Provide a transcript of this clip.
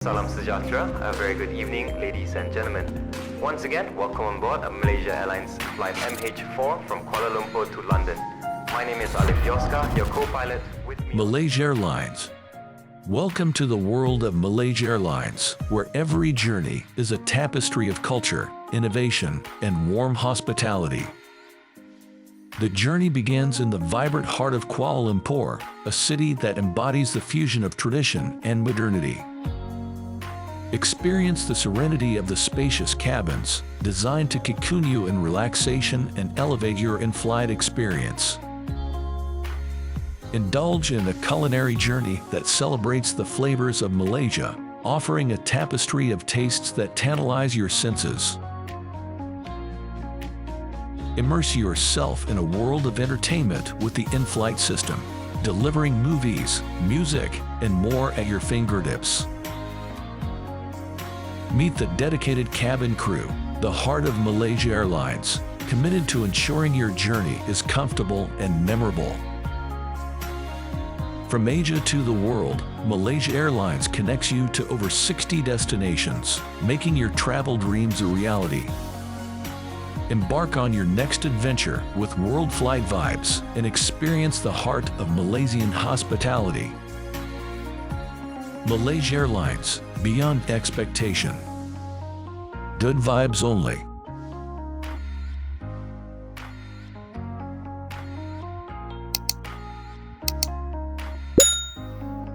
Salam Sejahtera, a very good evening, ladies and gentlemen. Once again, welcome on board a Malaysia Airlines flight MH4 from Kuala Lumpur to London. My name is Alif Yoska, your co-pilot with me. Malaysia Airlines. Welcome to the world of Malaysia Airlines, where every journey is a tapestry of culture, innovation, and warm hospitality. The journey begins in the vibrant heart of Kuala Lumpur, a city that embodies the fusion of tradition and modernity. Experience the serenity of the spacious cabins, designed to cocoon you in relaxation and elevate your in-flight experience. Indulge in a culinary journey that celebrates the flavors of Malaysia, offering a tapestry of tastes that tantalize your senses. Immerse yourself in a world of entertainment with the in-flight system, delivering movies, music, and more at your fingertips. Meet the dedicated cabin crew, the heart of Malaysia Airlines, committed to ensuring your journey is comfortable and memorable. From Asia to the world, Malaysia Airlines connects you to over 60 destinations, making your travel dreams a reality. Embark on your next adventure with world flight vibes and experience the heart of Malaysian hospitality. Malaysia Airlines, beyond expectation. Good vibes only.